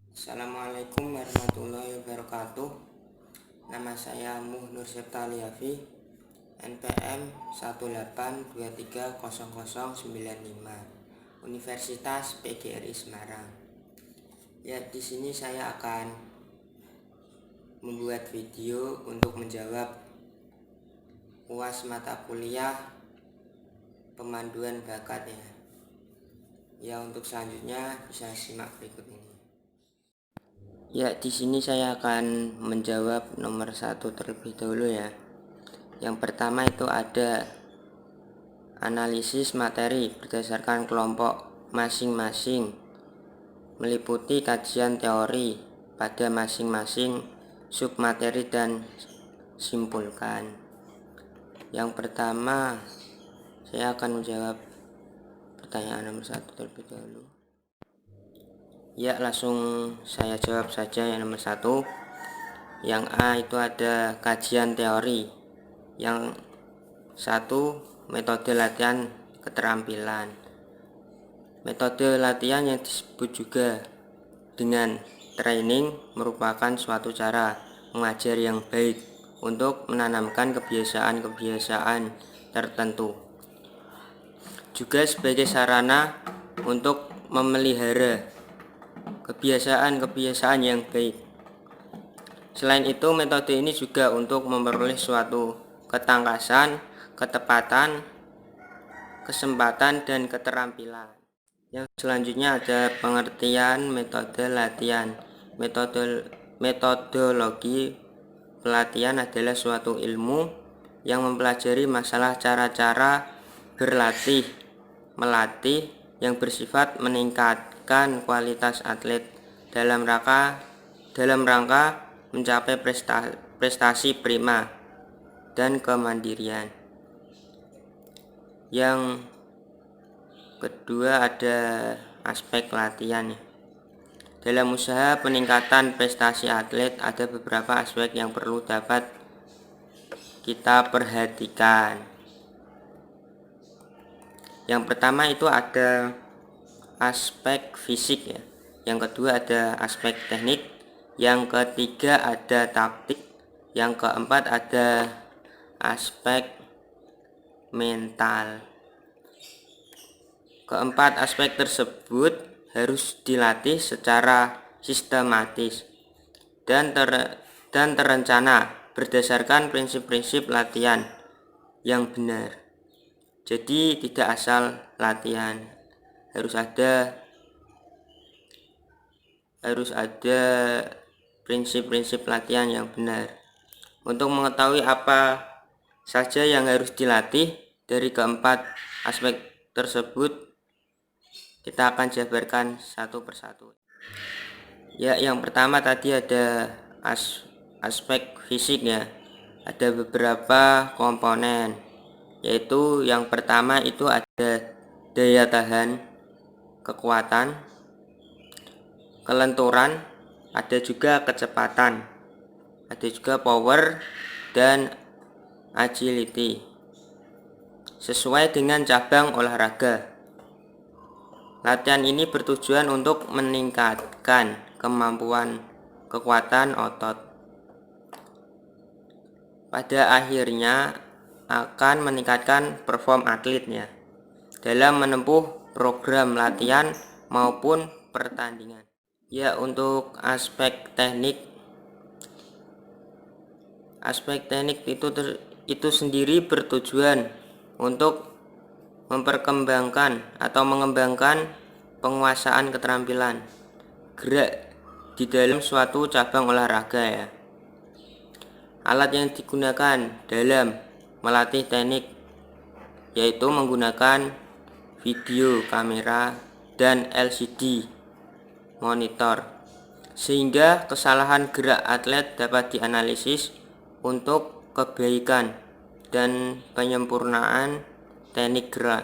Assalamualaikum warahmatullahi wabarakatuh. Nama saya Muhnur Septa Liafi, NPM 182300095, Universitas PGRI Semarang. Ya, di sini saya akan membuat video untuk menjawab UAS mata kuliah pemanduan bakat ya. Ya, untuk selanjutnya bisa simak berikut ini. Ya, di sini saya akan menjawab nomor 1 terlebih dahulu ya. Yang pertama itu ada analisis materi berdasarkan kelompok masing-masing, meliputi kajian teori pada masing-masing submateri dan simpulkan. Yang pertama, saya akan menjawab pertanyaan nomor 1 terlebih dahulu. Ya, langsung saya jawab saja yang nomor 1. Yang A itu ada kajian teori. Yang 1, metode latihan keterampilan. Metode latihan yang disebut juga dengan training merupakan suatu cara mengajar yang baik untuk menanamkan kebiasaan-kebiasaan tertentu, juga sebagai sarana untuk memelihara kebiasaan-kebiasaan yang baik. Selain itu, metode ini juga untuk memperoleh suatu ketangkasan, ketepatan, kesempatan, dan keterampilan. Yang selanjutnya ada pengertian metode latihan. Metodologi pelatihan adalah suatu ilmu yang mempelajari masalah cara-cara berlatih, melatih yang bersifat meningkatkan kualitas atlet dalam rangka mencapai prestasi prima dan kemandirian. Yang kedua ada aspek latihan. Dalam usaha peningkatan prestasi atlet ada beberapa aspek yang perlu dapat kita perhatikan. Yang pertama itu ada aspek fisik ya. Yang kedua ada aspek teknik. Yang ketiga ada taktik. Yang keempat ada aspek mental. Keempat aspek tersebut harus dilatih secara sistematis dan terencana berdasarkan prinsip-prinsip latihan yang benar. Jadi tidak asal latihan, harus ada prinsip-prinsip latihan yang benar. Untuk mengetahui apa saja yang harus dilatih dari keempat aspek tersebut, kita akan jabarkan satu persatu. Ya, yang pertama tadi ada aspek fisik ya. Ada beberapa komponen, yaitu yang pertama itu ada daya tahan, kekuatan, kelenturan, ada juga kecepatan, ada juga power dan agility sesuai dengan cabang olahraga. Latihan ini bertujuan untuk meningkatkan kemampuan kekuatan otot. Pada akhirnya akan meningkatkan perform atletnya dalam menempuh program latihan maupun pertandingan. Ya, untuk aspek teknik itu sendiri bertujuan untuk memperkembangkan atau mengembangkan penguasaan keterampilan gerak di dalam suatu cabang olahraga ya. Alat yang digunakan dalam melatih teknik yaitu menggunakan video kamera dan LCD monitor, sehingga kesalahan gerak atlet dapat dianalisis untuk kebaikan dan penyempurnaan teknik gerak.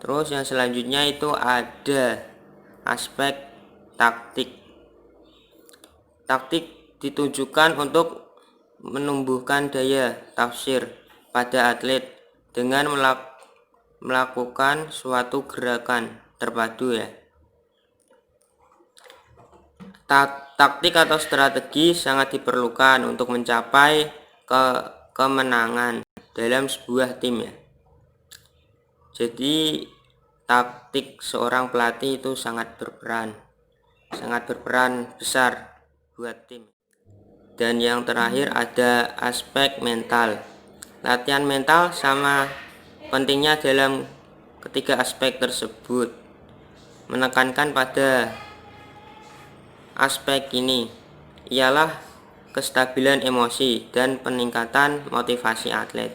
Terus yang selanjutnya itu ada aspek taktik. Taktik ditujukan untuk menumbuhkan daya tafsir pada atlet dengan melakukan suatu gerakan terpadu ya. Taktik atau strategi sangat diperlukan untuk mencapai kemenangan dalam sebuah tim ya. Jadi taktik seorang pelatih itu sangat berperan besar buat tim. Dan yang terakhir ada aspek mental. Latihan mental sama pentingnya dalam ketiga aspek tersebut. Menekankan pada aspek ini ialah kestabilan emosi dan peningkatan motivasi atlet.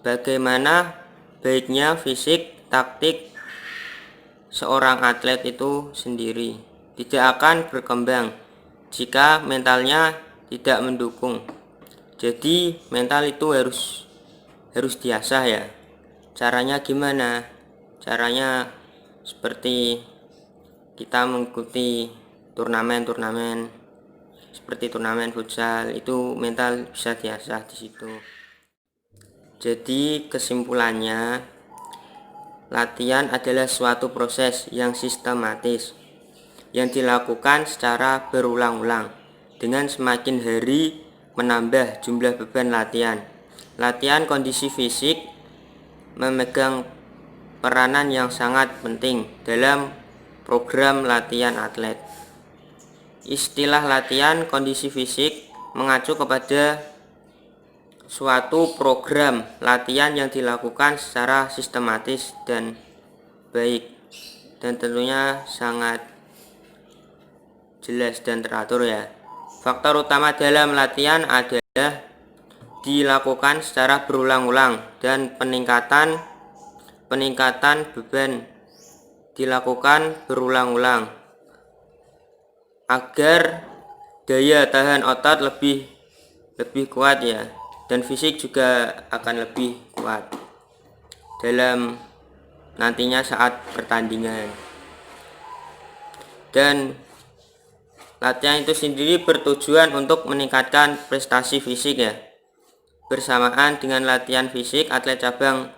Bagaimana baiknya fisik, taktik seorang atlet itu sendiri tidak akan berkembang jika mentalnya tidak mendukung. Jadi mental itu harus diasah ya. Caranya gimana? Caranya seperti kita mengikuti turnamen seperti turnamen futsal, itu mental bisa diasah di situ. Jadi kesimpulannya, latihan adalah suatu proses yang sistematis yang dilakukan secara berulang-ulang. Dengan semakin hari menambah jumlah beban latihan. Latihan kondisi fisik memegang peranan yang sangat penting dalam program latihan atlet. Istilah latihan kondisi fisik mengacu kepada suatu program latihan yang dilakukan secara sistematis dan baik, dan tentunya sangat jelas dan teratur ya. Faktor utama dalam latihan adalah dilakukan secara berulang-ulang dan peningkatan beban dilakukan berulang-ulang agar daya tahan otot lebih kuat ya, dan fisik juga akan lebih kuat dalam nantinya saat pertandingan. Dan latihan itu sendiri bertujuan untuk meningkatkan prestasi fisik ya. Bersamaan dengan latihan fisik, atlet cabang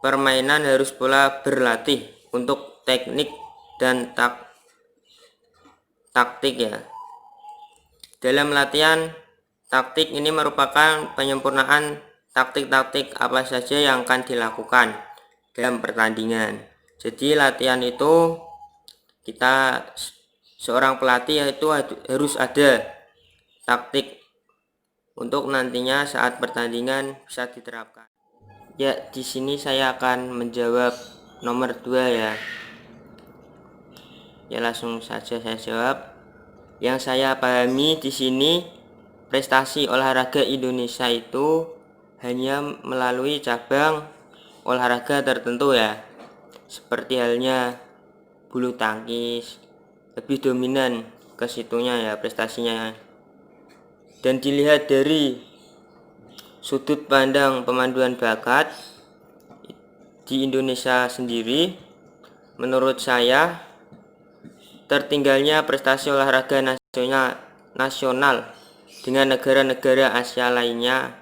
permainan harus pula berlatih untuk teknik dan taktik ya. Dalam latihan taktik ini merupakan penyempurnaan taktik-taktik apa saja yang akan dilakukan dalam pertandingan. Jadi latihan itu kita seorang pelatih itu harus ada taktik untuk nantinya saat pertandingan bisa diterapkan. Ya, di sini saya akan menjawab nomor 2 ya. Ya, langsung saja saya jawab. Yang saya pahami di sini, prestasi olahraga Indonesia itu hanya melalui cabang olahraga tertentu ya. Seperti halnya bulu tangkis, lebih dominan ke situnya ya prestasinya. Dan dilihat dari sudut pandang pemanduan bakat di Indonesia sendiri, menurut saya tertinggalnya prestasi olahraga nasional dengan negara-negara Asia lainnya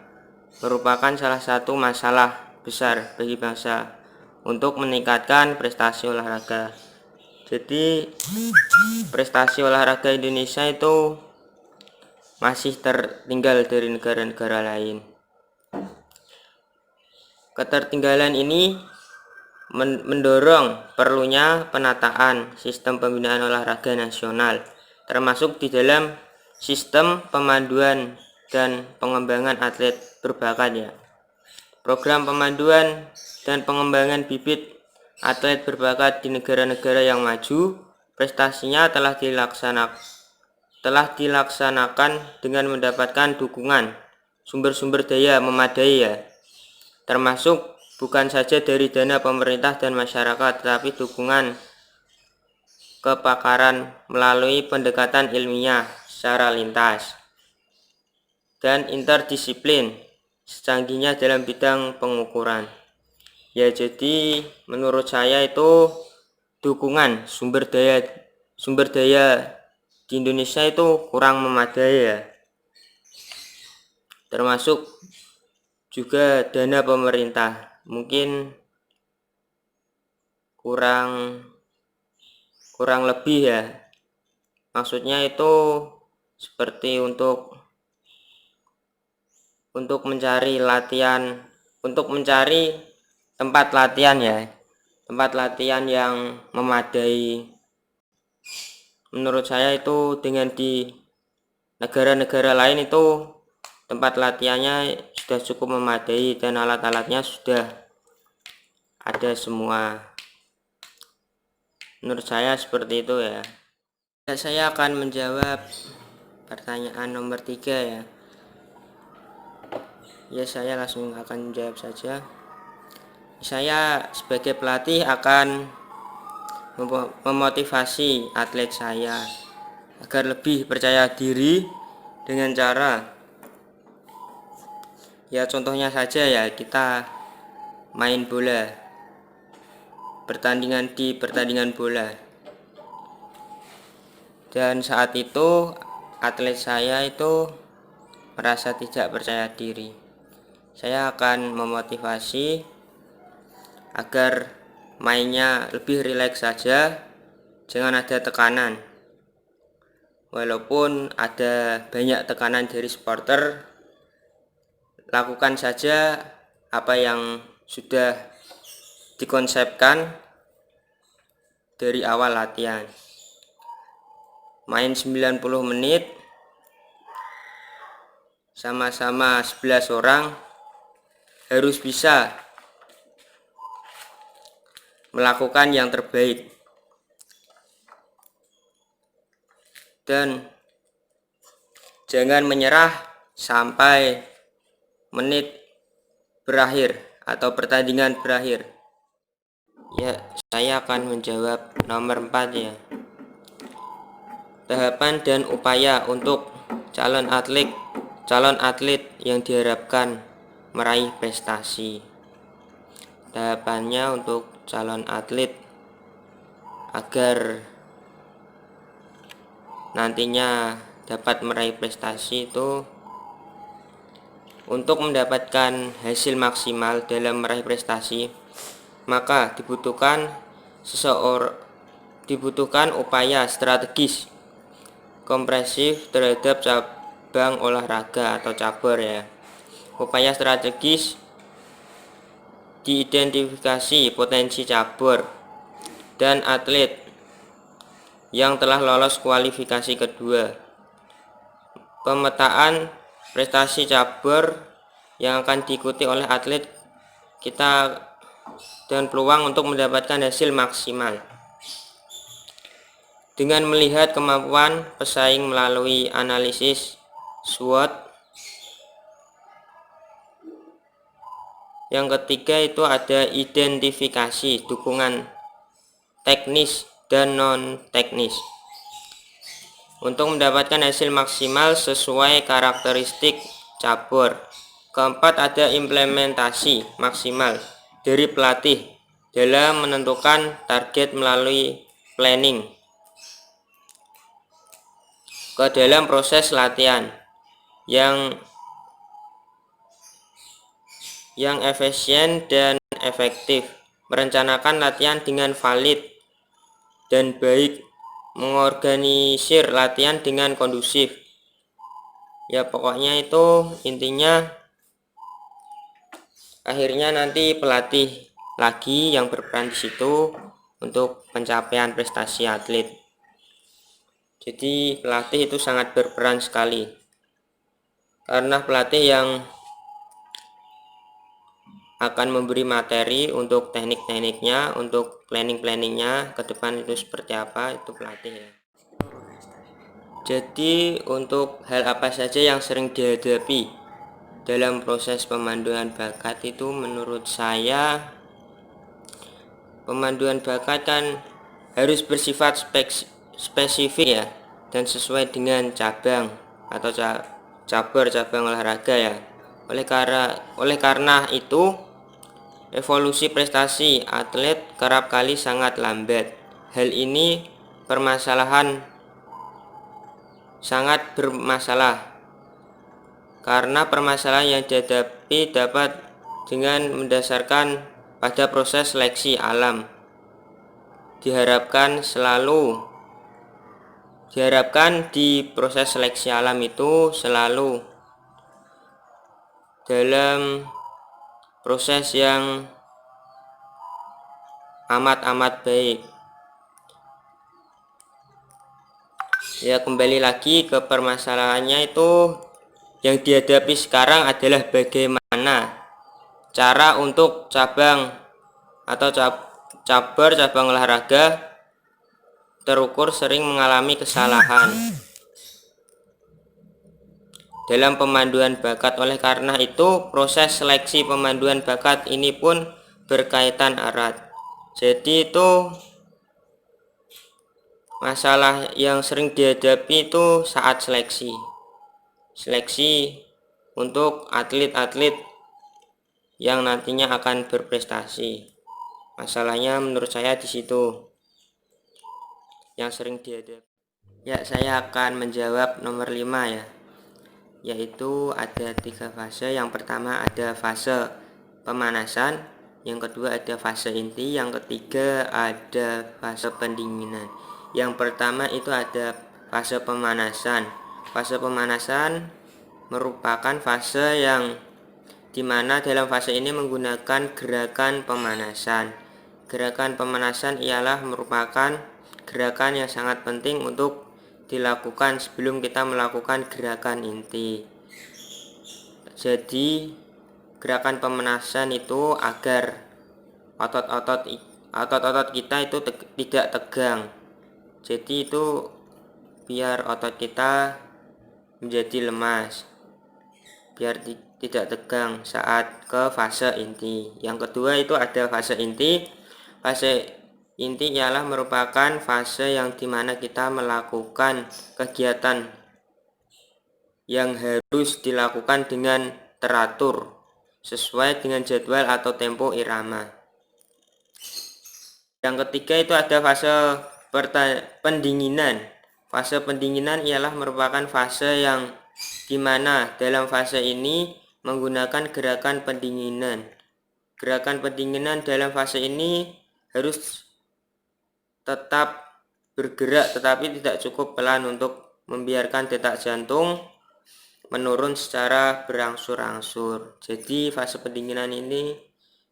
merupakan salah satu masalah besar bagi bangsa untuk meningkatkan prestasi olahraga. Jadi prestasi olahraga Indonesia itu masih tertinggal dari negara-negara lain. Ketertinggalan ini mendorong perlunya penataan sistem pembinaan olahraga nasional, termasuk di dalam sistem pemanduan dan pengembangan atlet berbakat ya. Program pemanduan dan pengembangan bibit atlet berbakat di negara-negara yang maju, prestasinya telah dilaksanakan dengan mendapatkan dukungan sumber-sumber daya memadai ya, termasuk bukan saja dari dana pemerintah dan masyarakat, tetapi dukungan kepakaran melalui pendekatan ilmiah secara lintas dan interdisiplin secanggihnya dalam bidang pengukuran. Ya, jadi menurut saya itu dukungan sumber daya di Indonesia itu kurang memadai ya. Termasuk juga dana pemerintah mungkin kurang lebih ya. Maksudnya itu seperti untuk mencari latihan, untuk mencari tempat latihan ya, tempat latihan yang memadai. Menurut saya itu dengan di negara-negara lain itu tempat latihannya sudah cukup memadai dan alat-alatnya sudah ada semua. Menurut saya seperti itu ya. Saya akan menjawab pertanyaan nomor 3 ya. Ya, saya langsung akan menjawab saja. Saya sebagai pelatih akan memotivasi atlet saya agar lebih percaya diri dengan cara, ya contohnya saja ya, kita main bola, pertandingan bola, dan saat itu atlet saya itu merasa tidak percaya diri. Saya akan memotivasi agar mainnya lebih rileks saja, jangan ada tekanan. Walaupun ada banyak tekanan dari supporter, lakukan saja apa yang sudah dikonsepkan dari awal latihan. Main 90 menit sama-sama 11 orang, harus bisa melakukan yang terbaik. Dan jangan menyerah sampai menit berakhir atau pertandingan berakhir. Ya, saya akan menjawab nomor 4 ya. Tahapan dan upaya untuk calon atlet yang diharapkan meraih prestasi. Tahapannya untuk calon atlet agar nantinya dapat meraih prestasi itu, untuk mendapatkan hasil maksimal dalam meraih prestasi, maka dibutuhkan upaya strategis komprehensif terhadap cabang olahraga atau cabur ya. Upaya strategis diidentifikasi potensi cabur dan atlet yang telah lolos kualifikasi kedua. Pemetaan prestasi cabur yang akan diikuti oleh atlet kita dan peluang untuk mendapatkan hasil maksimal. Dengan melihat kemampuan pesaing melalui analisis SWOT. Yang ketiga itu ada identifikasi dukungan teknis dan non-teknis untuk mendapatkan hasil maksimal sesuai karakteristik cabur. Keempat ada implementasi maksimal dari pelatih dalam menentukan target melalui planning ke dalam proses latihan yang efisien dan efektif, merencanakan latihan dengan valid dan baik, mengorganisir latihan dengan kondusif. Ya pokoknya itu intinya, akhirnya nanti pelatih lagi yang berperan di situ untuk pencapaian prestasi atlet. Jadi pelatih itu sangat berperan sekali, karena pelatih yang akan memberi materi untuk teknik-tekniknya, untuk planning-planningnya ke depan itu seperti apa, itu pelatih ya. Jadi untuk hal apa saja yang sering dihadapi dalam proses pemanduan bakat itu, menurut saya pemanduan bakat kan harus bersifat spesifik ya, dan sesuai dengan cabang atau cabang olahraga ya. Oleh karena itu evolusi prestasi atlet kerap kali sangat lambat. Hal ini sangat bermasalah karena permasalahan yang dihadapi dapat dengan mendasarkan pada proses seleksi alam. Diharapkan selalu Diharapkan di proses seleksi alam itu selalu dalam proses yang amat baik. Ya, kembali lagi ke permasalahannya, itu yang dihadapi sekarang adalah bagaimana cara untuk cabang atau cabang olahraga terukur sering mengalami kesalahan dalam pemanduan bakat. Oleh karena itu, proses seleksi pemanduan bakat ini pun berkaitan erat. Jadi itu masalah yang sering dihadapi itu saat seleksi untuk atlet-atlet yang nantinya akan berprestasi. Masalahnya menurut saya di situ yang sering dihadapi. Ya, saya akan menjawab nomor 5 ya, yaitu ada 3 fase. Yang pertama ada fase pemanasan, yang kedua ada fase inti, yang ketiga ada fase pendinginan. Yang pertama itu ada fase pemanasan. Fase pemanasan merupakan fase yang dimana dalam fase ini menggunakan gerakan pemanasan. Gerakan pemanasan ialah merupakan gerakan yang sangat penting untuk dilakukan sebelum kita melakukan gerakan inti. Jadi gerakan pemanasan itu agar otot-otot kita itu tidak tegang. Jadi itu biar otot kita menjadi lemas, biar tidak tegang saat ke fase inti. Yang kedua itu ada fase inti. Fase inti ialah merupakan fase yang dimana kita melakukan kegiatan yang harus dilakukan dengan teratur sesuai dengan jadwal atau tempo irama. Yang ketiga itu ada fase pendinginan. Fase pendinginan ialah merupakan fase yang dimana dalam fase ini menggunakan gerakan pendinginan. Gerakan pendinginan dalam fase ini harus tetap bergerak, tetapi tidak cukup pelan untuk membiarkan detak jantung menurun secara berangsur-angsur. Jadi fase pendinginan ini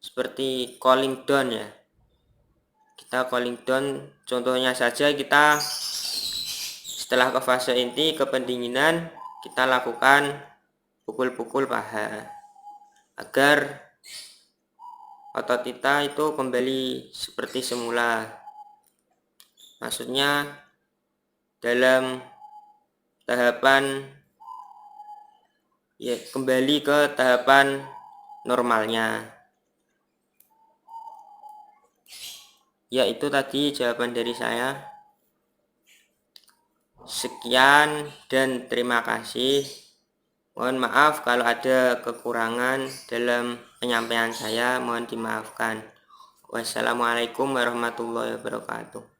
seperti cooling down ya. Kita cooling down, contohnya saja kita setelah ke fase inti, ke pendinginan, kita lakukan pukul-pukul paha agar otot kita itu kembali seperti semula. Maksudnya dalam tahapan ya, kembali ke tahapan normalnya. Ya, itu tadi jawaban dari saya. Sekian dan terima kasih. Mohon maaf kalau ada kekurangan dalam penyampaian saya, mohon dimaafkan. Wassalamualaikum warahmatullahi wabarakatuh.